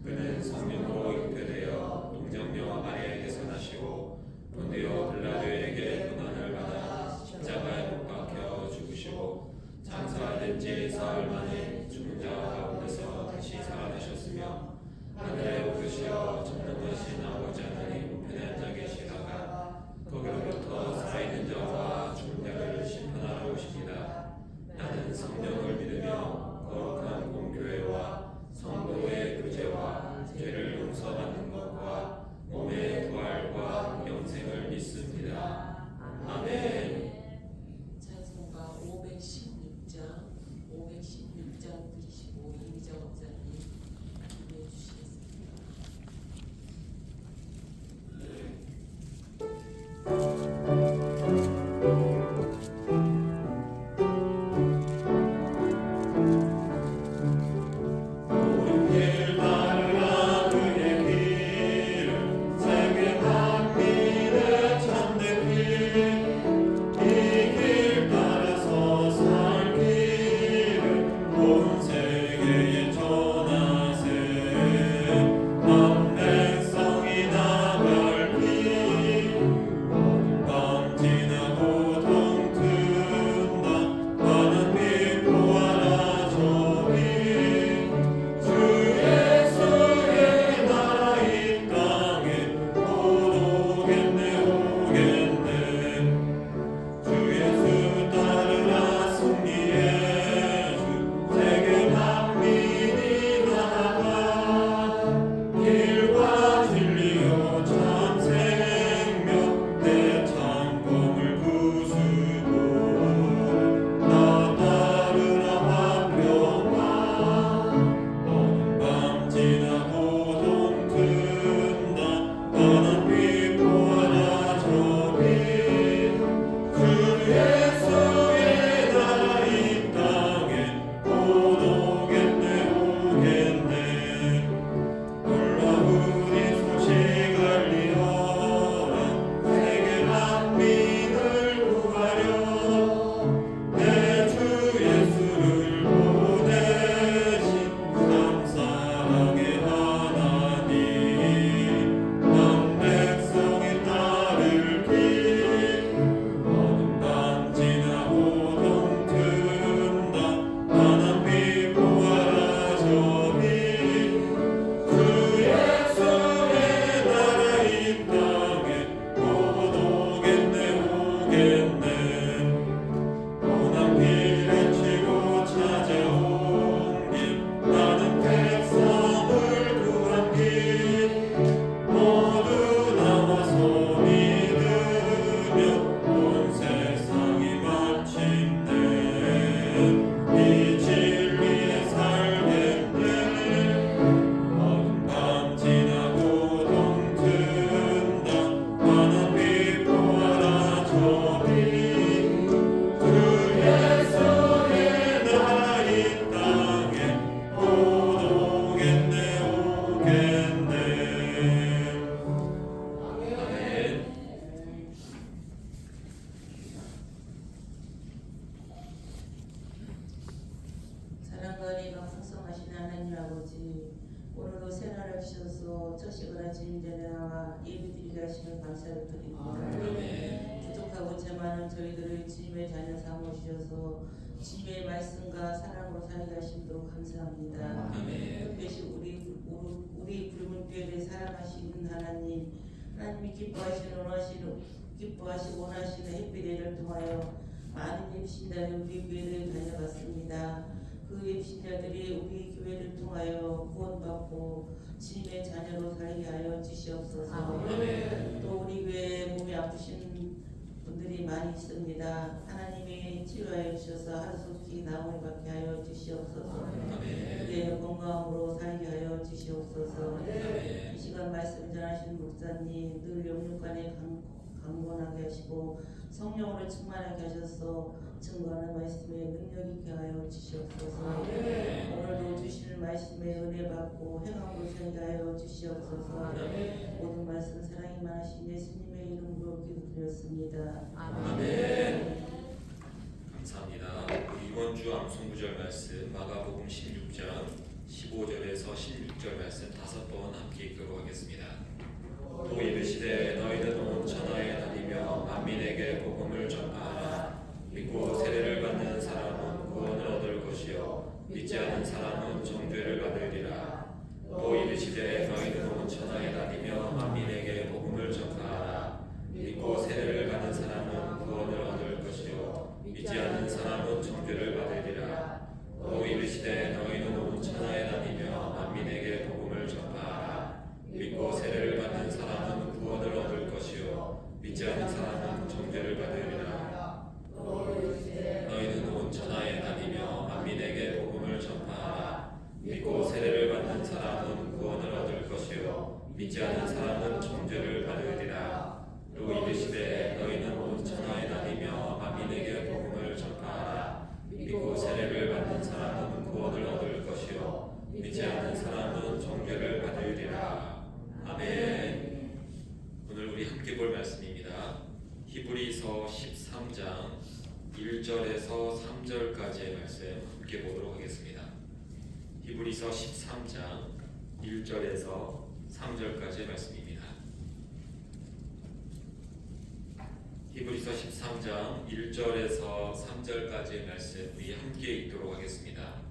그는 성령으로 잉태되어 동정녀와 마리아에게서 나시고 본디오 빌라도에게 고난을 받아 십자가에 못 박혀 죽으시고 장사된 지 사흘 만에 죽은 자 가운데서 다시 살아나셨으며 하늘에 오르시어 전능하신 아버지 하나님 우편에 앉아 계시다가 거기로부터 살아있는 자와 죽은 자를 심판하러 오십니다. 나는 성령을 믿으며 거룩한 공교회와 성도의 교제와 죄를 용서받는 것과 몸의 부활과 영생을 믿습니다. 아멘. 찬송가 516장 516장 95 이미정 목사님 기도해 주시겠습니다. 오늘도 새날을 주셔서 첫식을 아침 전에 나와 예배드리게 하시면 감사를 드립니다. 부족하고 죄많은 저희들을 주님의 자녀 삼으셔서 주님의 말씀과 사랑으로 살게 하시도록 감사합니다. 특별히 우리 붉은 뼈를 사랑하시는 하나님이 기뻐하시고 원하시는 햇빛을 통하여 많은 임신자들이 우리 교회를 다녀갔습니다. 그 임신자들이 우리 교회를 통하여 구원받고 주님의 자녀로 살게 하여 주시옵소서. 또 우리 교회에 몸이 아프신 분들이 많이 있습니다. 하나님이 치료하여 주셔서 하루속히 나음을 받게 하여 주시옵소서. 그들의 건강으로 살게 하여 주시옵소서. 이 시간 말씀 전하신 목사님 늘 영육간에 강건하게 하시고 성령으로 충만하게 하셔서 증거하는 말씀에 능력 있게 하여 주시옵소서. 오늘도 주시는 말씀에 은혜 받고 행함으로 살게 하여 주시옵소서. 모든 말씀 사랑이 많으신 예수님의 이름으로 기도드렸습니다. 아멘. 감사합니다. 이번 주 암송구절 말씀 마가복음 16장 15절에서 16절 말씀 5번 함께 읽도록 하겠습니다. 또 이르시되 너희는 온 천하에 다니며 만민에게 복음을 전파하라. 믿고 세례를 받는 사람은 구원을 얻을 것이요 믿지 않는 사람은 정죄를 받으리라. 또 이르시되 너희는 온 천하에 다니며 만민에게 복음을 전파하라. 믿고 세례를 받는 사람은 구원을 얻을 것이요 믿지 않는 사람은 정죄를 받으리라. 또 이르시되 너희는 온 천하에 다니며 만민에게 복음을 전파하라. 믿고 세례를 받는 사람은 구원을 얻을 것이요 믿지 않는 사람은 정죄를 받으리라. 너희는 온 천하에 다니며 만민에게 복음을 전파하라. 믿고 세례를 받는 사람은 구원을 얻을 것이요 믿지 않는 사람은 정죄를 받으리라. 또 이르시되 너희는 온 천하에 다니며 만민에게 복음을 전파하라. 믿고 세례를 받는 사람은 구원을 얻을 것이요 믿지 않는 사람은 정죄를 받으리라. 아멘. 오늘 우리 함께 볼 말씀입니다. 히브리서 13장 1절에서 3절까지의 말씀 함께 보도록 하겠습니다. 히브리서 13장 1절에서 3절까지의 말씀입니다. 히브리서 13장 1절에서 3절까지의 말씀 우리 함께 읽도록 하겠습니다.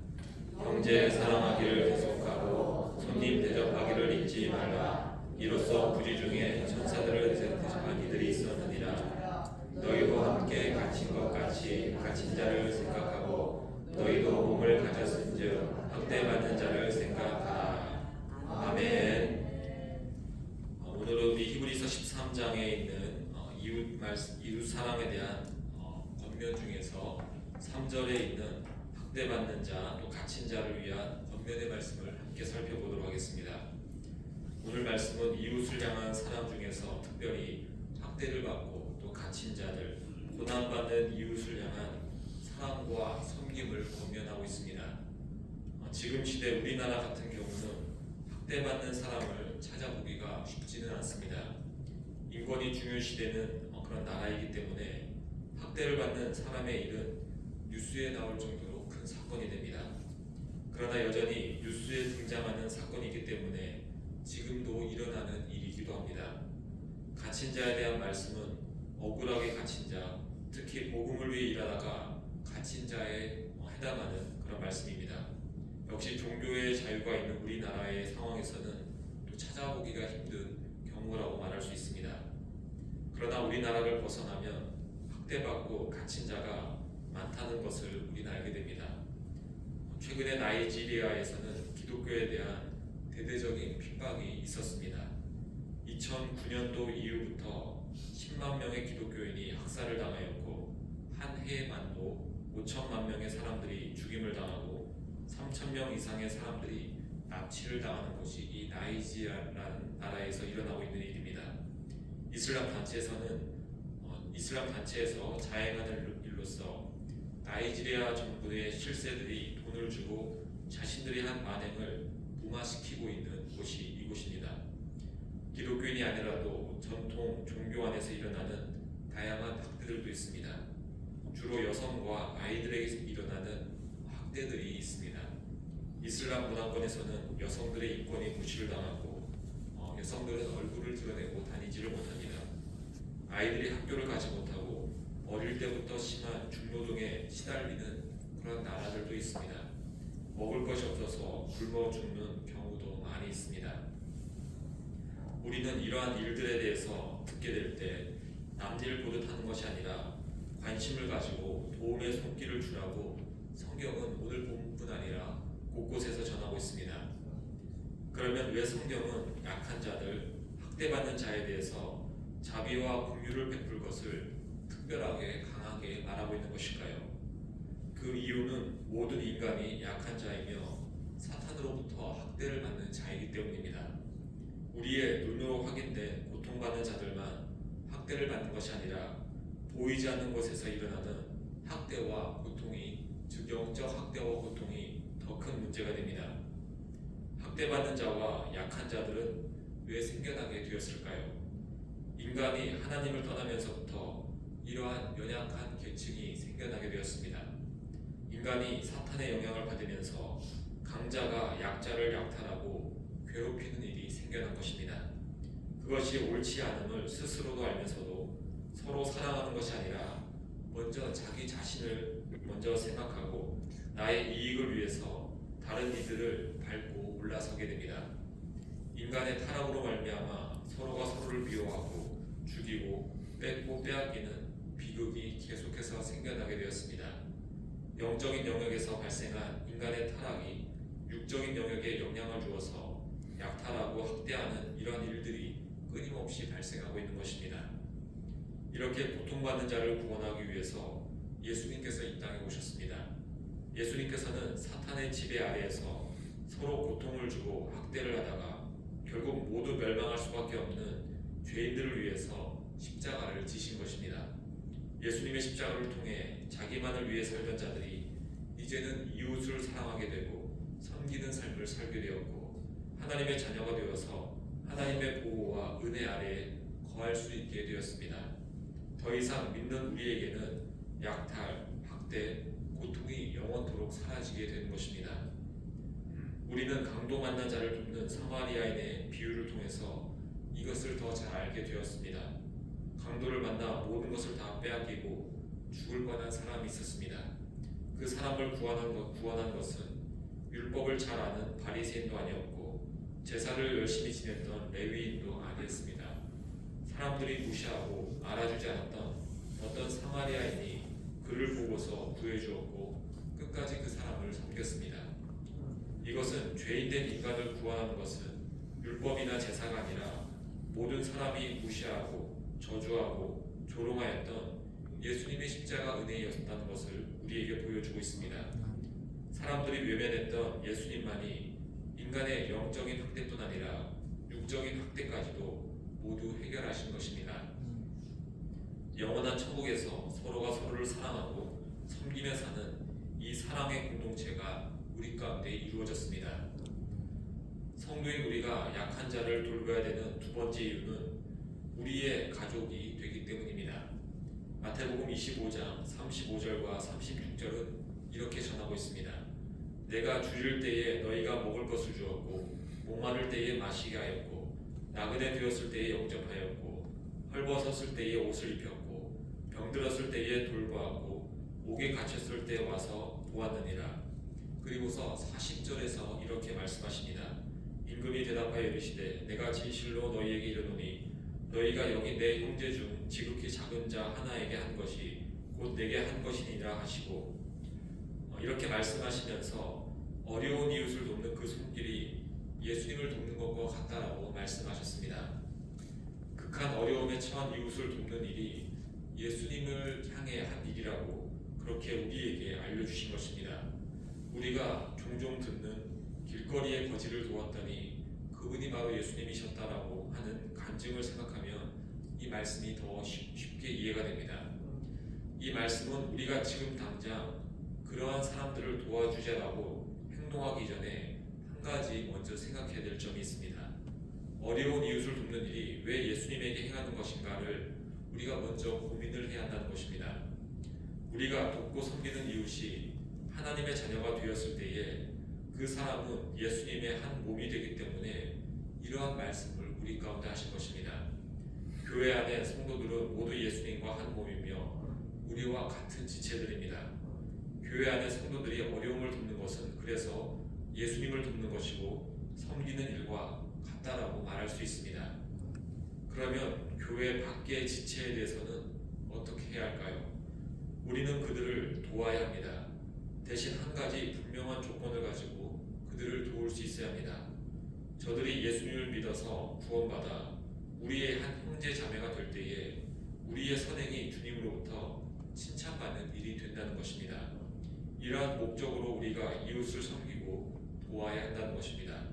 형제 사랑하기를 계속하고 손님 대접하기를 잊지 말라. 이로써 부지 중에 천사들을 대접한 이들이 있었느니라. 너희도 함께 갇힌 것 같이 갇힌 자를 생각하고 너희도 몸을 가졌은즉 학대받는 자를 생각하라. 아멘. 오늘은 우리 히브리서 13장에 있는 이웃 사랑에 대한 권면 중에서 3절에 있는 학대받는 자 또 갇힌 자를 위한 권면의 말씀을 함께 살펴보도록 하겠습니다. 오늘 말씀은 이웃을 향한 사랑 중에서 특별히 학대를 받고 또 갇힌 자들, 고난받는 이웃을 향한 사랑과 섬김을 권면하고 있습니다. 지금 시대 우리나라 같은 경우는 학대받는 사람을 찾아보기가 쉽지는 않습니다. 인권이 중요 시대는 그런 나라이기 때문에 학대를 받는 사람의 일은 뉴스에 나올 정도로 큰 사건이 됩니다. 그러나 여전히 뉴스에 등장하는 사건이기 때문에 지금도 일어나는 일이기도 합니다. 갇힌 자에 대한 말씀은 억울하게 갇힌 자, 특히 복음을 위해 일하다가 갇힌 자에 해당하는 그런 말씀입니다. 역시 종교의 자유가 있는 우리나라의 상황에서는 또 찾아보기가 힘든 경우라고 말할 수 있습니다. 그러나 우리나라를 벗어나면 학대받고 갇힌 자가 많다는 것을 우리는 알게 됩니다. 최근에 나이지리아에서는 기독교에 대한 대대적인 핍박이 있었습니다. 2009년도 이후부터 10만 명의 기독교인이 학살을 당하였고 한 해에만도 5천만 명의 사람들이 죽임을 당하고 3천 명 이상의 사람들이 납치를 당하는 것이 이 나이지리아라는 나라에서 일어나고 있는 일입니다. 이슬람 단체에서 자행하는 일로서 나이지리아 정부의 실세들이 돈을 주고 자신들이 한 만행을 무마시키고 있는 곳이 이곳입니다. 기독교인이 아니라도 전통 종교 안에서 일어나는 다양한 학대들도 있습니다. 주로 여성과 아이들에게 일어나는 학대들이 있습니다. 이슬람 문화권에서는 여성들의 인권이 무시를 당하고 여성들은 얼굴을 드러내고 다니지를 못합니다. 아이들이 학교를 가지 못하고 어릴 때부터 심한 중노동에 시달리는 그런 나라들도 있습니다. 먹을 것이 없어서 굶어 죽는 경우도 많이 있습니다. 우리는 이러한 일들에 대해서 듣게 될 때 남일 보듯 하는 것이 아니라 관심을 가지고 도움의 손길을 주라고 성경은 오늘 본문뿐 아니라 곳곳에서 전하고 있습니다. 그러면 왜 성경은 약한 자들, 학대받는 자에 대해서 자비와 긍휼을 베풀 것을 특별하게 강하게 말하고 있는 것일까요? 그 이유는 모든 인간이 약한 자이며 사탄으로부터 학대를 받는 자이기 때문입니다. 우리의 눈으로 확인된 고통받는 자들만 학대를 받는 것이 아니라 보이지 않는 곳에서 일어나는 학대와 고통이, 즉 영적 학대와 고통이 더 큰 문제가 됩니다. 학대받는 자와 약한 자들은 왜 생겨나게 되었을까요? 인간이 하나님을 떠나면서부터 이러한 연약한 계층이 생겨나게 되었습니다. 인간이 사탄의 영향을 받으면서 강자가 약자를 약탈하고 괴롭히는 일이 생겨난 것입니다. 그것이 옳지 않음을 스스로도 알면서도 서로 사랑하는 것이 아니라 먼저 자기 자신을 먼저 생각하고 나의 이익을 위해서 다른 이들을 밟고 올라서게 됩니다. 인간의 타락으로 말미암아 서로가 서로를 미워하고 죽이고 뺏고 빼앗기는 비극이 계속해서 생겨나게 되었습니다. 영적인 영역에서 발생한 인간의 타락이 육적인 영역에 영향을 주어서 약탈하고 학대하는 이러한 일들이 끊임없이 발생하고 있는 것입니다. 이렇게 고통받는 자를 구원하기 위해서 예수님께서 이 땅에 오셨습니다. 예수님께서는 사탄의 지배 아래에서 서로 고통을 주고 학대를 하다가 결국 모두 멸망할 수밖에 없는 죄인들을 위해서 십자가를 지신 것입니다. 예수님의 십자가를 통해 자기만을 위해 살던 자들이 이제는 이웃을 사랑하게 되고 섬기는 삶을 살게 되었고 하나님의 자녀가 되어서 하나님의 보호와 은혜 아래에 거할 수 있게 되었습니다. 더 이상 믿는 우리에게는 약탈, 학대, 고통이 영원토록 사라지게 되는 것입니다. 우리는 강도 만난 자를 돕는 사마리아인의 비유를 통해서 이것을 더 잘 알게 되었습니다. 강도를 만나 모든 것을 다 빼앗기고 죽을 뻔한 사람이 있었습니다. 그 사람을 구원한 것은 율법을 잘 아는 바리새인도 아니었고 제사를 열심히 지냈던 레위인도 아니었습니다. 사람들이 무시하고 알아주지 않았던 어떤 사마리아인이 그를 보고서 구해주었고 끝까지 그 사람을 섬겼습니다. 이것은 죄인된 인간을 구원하는 것은 율법이나 제사가 아니라 모든 사람이 무시하고 저주하고 조롱하였던 예수님의 십자가 은혜였다는 것을 우리에게 보여주고 있습니다. 사람들이 외면했던 예수님만이 인간의 영적인 학대뿐 아니라 육적인 학대까지도 모두 해결하신 것입니다. 영원한 천국에서 서로가 서로를 사랑하고 섬기며 사는 이 사랑의 공동체가 우리 가운데 이루어졌습니다. 성도인 우리가 약한 자를 돌봐야 되는 두 번째 이유는 우리의 가족이 되기 때문입니다. 마태복음 25장 35절과 36절은 이렇게 전하고 있습니다. 내가 줄일 때에 너희가 먹을 것을 주었고 목마를 때에 마시게 하였고 나그네 되었을 때에 영접하였고 헐벗었을 때에 옷을 입혔고 병들었을 때에 돌보았고 옥에 갇혔을 때 와서 보았느니라. 그리고서 40절에서 이렇게 말씀하십니다. 임금이 대답하여 이르시되 내가 진실로 너희에게 이르노니 너희가 여기 내 형제 중 지극히 작은 자 하나에게 한 것이 곧 내게 한 것이니라 하시고 이렇게 말씀하시면서 어려운 이웃을 돕는 그 손길이 예수님을 돕는 것과 같다라고 말씀하셨습니다. 극한 어려움에 처한 이웃을 돕는 일이 예수님을 향해 한 일이라고 그렇게 우리에게 알려주신 것입니다. 우리가 종종 듣는 길거리의 거지를 도왔더니 그분이 바로 예수님이셨다라고 하는 간증을 생각하면 이 말씀이 더 쉽게 이해가 됩니다. 이 말씀은 우리가 지금 당장 그러한 사람들을 도와주자라고 행동하기 전에 한 가지 먼저 생각해야 될 점이 있습니다. 어려운 이웃을 돕는 일이 왜 예수님에게 행하는 것인가를 우리가 먼저 고민을 해야 한다는 것입니다. 우리가 돕고 섬기는 이웃이 하나님의 자녀가 되었을 때에 그 사람은 예수님의 한 몸이 되기 때문에 이러한 말씀을 우리 가운데 하신 것입니다. 교회 안에 성도들은 모두 예수님과 한 몸이며 우리와 같은 지체들입니다. 교회 안에 성도들이 어려움을 돕는 것은 그래서 예수님을 돕는 것이고 섬기는 일과 같다라고 말할 수 있습니다. 그러면 교회 밖의 지체에 대해서는 어떻게 해야 할까요? 우리는 그들을 도와야 합니다. 대신 한 가지 분명한 조건을 가지고 그들을 도울 수 있어야 합니다. 저들이 예수님을 믿어서 구원받아 우리의 한 형제 자매가 될 때에 우리의 선행이 주님으로부터 칭찬받는 일이 된다는 것입니다. 이러한 목적으로 우리가 이웃을 섬기고 도와야 한다는 것입니다.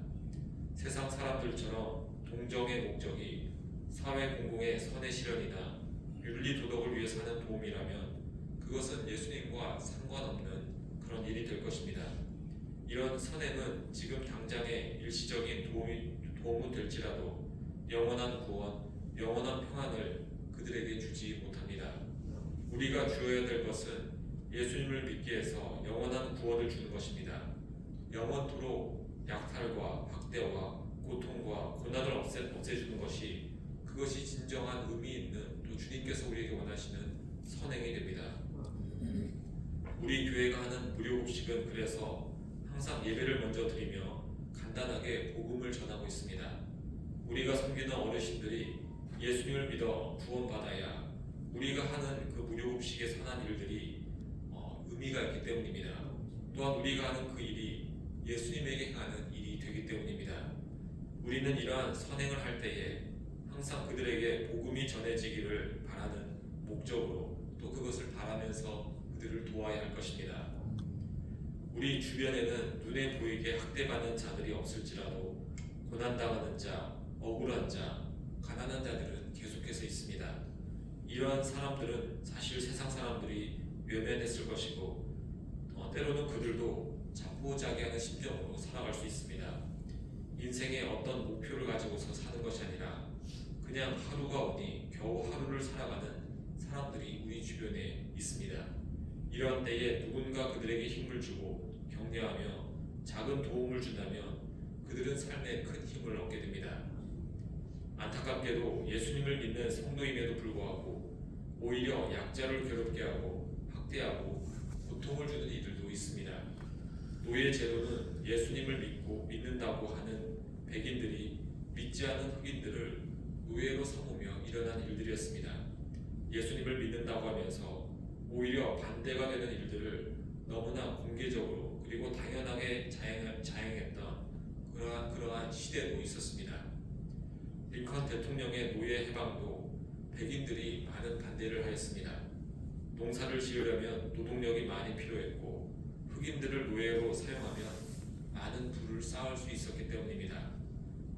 세상 사람들처럼 동정의 목적이 사회 공공의 선의 실현이나 윤리 도덕을 위해 사는 도움이라면 그것은 예수님과 상관없는 그런 일이 될 것입니다. 이런 선행은 지금 당장의 일시적인 도움은 될지라도 영원한 구원, 영원한 평안을 그들에게 주지 못합니다. 우리가 주어야 될 것은 예수님을 믿게 해서 영원한 구원을 주는 것입니다. 영원토록 약탈과 학대와 고통과 고난을 없애주는 것이 그것이 진정한 의미 있는 또 주님께서 우리에게 원하시는 선행이 됩니다. 우리 교회가 하는 무료급식은 그래서 항상 예배를 먼저 드리며 간단하게 복음을 전하고 있습니다. 우리가 섬기는 어르신들이 예수님을 믿어 구원받아야 우리가 하는 그 무료급식의 선한 일들이 의미가 있기 때문입니다. 또한 우리가 하는 그 일이 예수님에게 행하는 일이 되기 때문입니다. 우리는 이러한 선행을 할 때에 항상 그들에게 복음이 전해지기를 바라는 목적으로 또 그것을 바라면서 그들을 도와야 할 것입니다. 우리 주변에는 눈에 보이게 학대받는 자들이 없을지라도 고난당하는 자, 억울한 자, 가난한 자들은 계속해서 있습니다. 이러한 사람들은 사실 세상 사람들이 외면했을 것이고 때로는 그들도 자포자기하는 심정으로 살아갈 수 있습니다. 인생에 어떤 목표를 가지고서 사는 것이 아니라 그냥 하루가 오니 겨우 하루를 살아가는 사람들이 우리 주변에 있습니다. 이런 때에 누군가 그들에게 힘을 주고 격려하며 작은 도움을 준다면 그들은 삶에 큰 힘을 얻게 됩니다. 안타깝게도 예수님을 믿는 성도임에도 불구하고 오히려 약자를 괴롭게 하고 학대하고 고통을 주는 이들도 있습니다. 노예 제도는 예수님을 믿는다고 하는 백인들이 믿지 않은 흑인들을 노예로 삼으며 일어난 일들이었습니다. 예수님을 믿는다고 하면서 오히려 반대가 되는 일들을 너무나 공개적으로 그리고 당연하게 자행했던 그러한 시대도 있었습니다. 링컨 대통령의 노예 해방도 백인들이 많은 반대를 하였습니다. 농사를 지으려면 노동력이 많이 필요했고 흑인들을 노예로 사용하면 많은 부를 쌓을 수 있었기 때문입니다.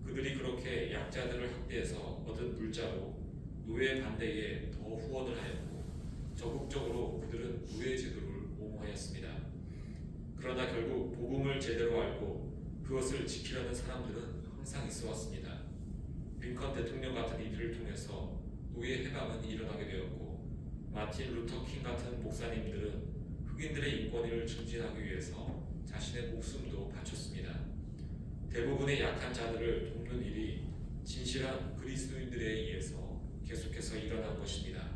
그들이 그렇게 약자들을 학대해서 얻은 물자로 노예 반대에 더 후원을 하였고 적극적으로 그들은 노예 제도를 옹호하였습니다. 그러나 결국 복음을 제대로 알고 그것을 지키려는 사람들은 항상 있어 왔습니다. 링컨 대통령 같은 이들을 통해서 노예 해방은 일어나게 되었고 마틴 루터 킹 같은 목사님들은 흑인들의 인권을 증진하기 위해서 자신의 목숨도 바쳤습니다. 대부분의 약한 자들을 돕는 일이 진실한 그리스도인들에 의해서 계속해서 일어난 것입니다.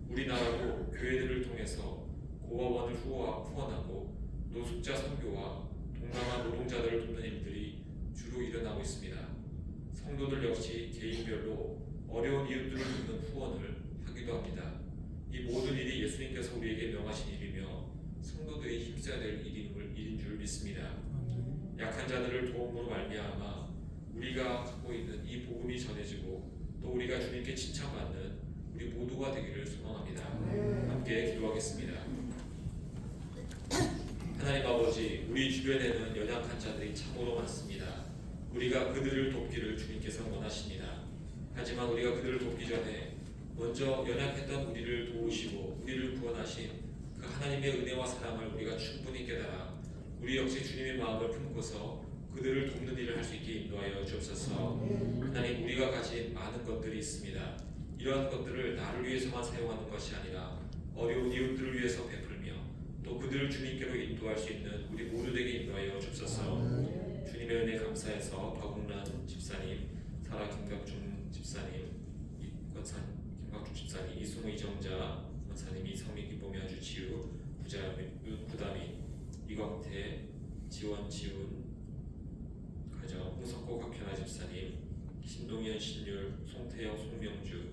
우리나라도 교회들을 통해서 고아원을 후원하고 노숙자 선교와 동남아 노동자들을 돕는 일들이 주로 일어나고 있습니다. 성도들 역시 개인별로 어려운 이웃들을 돕는 후원을 하기도 합니다. 이 모든 일이 예수님께서 우리에게 명하신 일이며 성도들이 힘써야 될 일인 줄 믿습니다. 약한 자들을 도움으로 말미암아 우리가 갖고 있는 이 복음이 전해지고 또 우리가 주님께 칭찬받는 우리 모두가 되기를 소망합니다. 함께 기도하겠습니다. 하나님 아버지, 우리 주변에는 연약한 자들이 참으로 많습니다. 우리가 그들을 돕기를 주님께서 원하십니다. 하지만 우리가 그들을 돕기 전에 먼저 연약했던 우리를 도우시고 우리를 구원하신 그 하나님의 은혜와 사랑을 우리가 충분히 깨달아 우리 역시 주님의 마음을 품고서 그들을 돕는 일을 할 수 있게 인도하여 주옵소서. 하나님, 우리가 가진 많은 것들이 있습니다. 이러한 것들을 나를 위해서만 사용하는 것이 아니라 어려운 이웃들을 위해서 베풀며 또 그들을 주님께로 인도할 수 있는 우리 모두 되게 인도하여 주옵소서. 주님의 은혜 감사해서 박웅란 집사님, 사라 김갑중 집사님, 김갑중 집사님, 이승우 이정자 권사님, 이성미 기범이 아주 지우 구다미 이광태 지원 지훈 가정 홍석호 박현아 집사님, 신동현 신율 송태영 송명주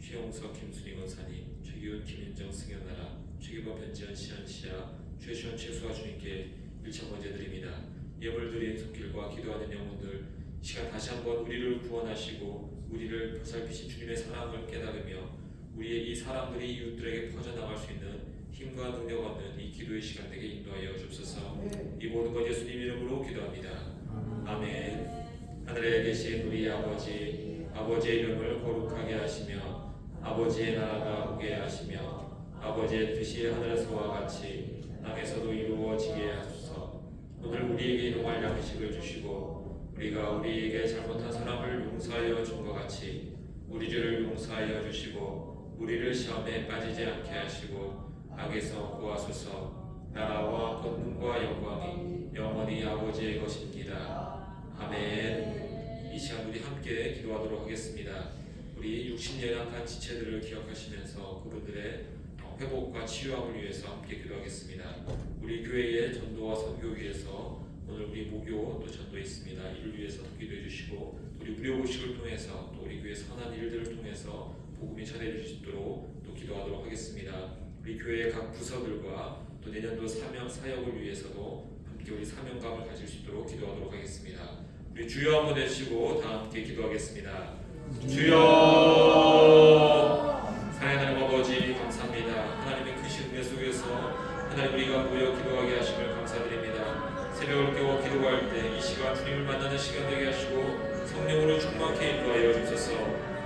최용석 김순희 권사님, 최기훈 김인정 승현나라 최기범 변지현 시안시아 최시원 최수아 주님께 일천 번째 드립니다. 예물 드린 손길과 기도하는 영혼들 시간 다시 한번 우리를 구원하시고 우리를 보살피신 주님의 사랑을 깨달으며 우리의 이 사람들이 이웃들에게 퍼져나갈 수 있는 힘과 능력 얻는 이 기도의 시간 되게 인도하여 주옵소서. 이 모든 것 예수님 이름으로 기도합니다. 아멘. 하늘에 계신 우리 아버지, 아버지의 이름을 거룩하게 하시며 아버지의 나라가 오게 하시며 아버지의 뜻이 하늘에서와 같이 땅에서도 이루어지게 하소서. 오늘 우리에게 일용할 양식을 주시고 우리가 우리에게 잘못한 사람을 용서하여 준 것 같이 우리 죄를 용서하여 주시고 우리를 시험에 빠지지 않게 하시고 악에서 구하소서. 나라와 권능과 영광이 영원히 아버지의 것입니다. 아멘. 이 시간 우리 함께 기도하도록 하겠습니다. 우리 육신 연약한 지체들을 기억하시면서 그분들의 회복과 치유함을 위해서 함께 기도하겠습니다. 우리 교회의 전도와 선교 위해서 오늘 우리 목요 또 전도 있습니다. 이를 위해서 기도해 주시고 우리 무료고식을 통해서 또 우리 교회 선한 일들을 통해서 복음이 전해질 수 있도록 또 기도하도록 하겠습니다. 우리 교회의 각 부서들과 또 내년도 사명 사역을 위해서도 함께 우리 사명감을 가질 수 있도록 기도하도록 하겠습니다. 우리 주여 한번 외치고 다 함께 기도하겠습니다. 주여. 사랑하는 하나님 아버지 감사합니다. 하나님의 크신 은혜 속에서 하나님 우리가 모여 기도하게 하심을 감사드립니다. 새벽을 깨워 기도할 때 이 시간 주님을 만나는 시간 되게 하시고 성령으로 충만케 인도하여 주소서.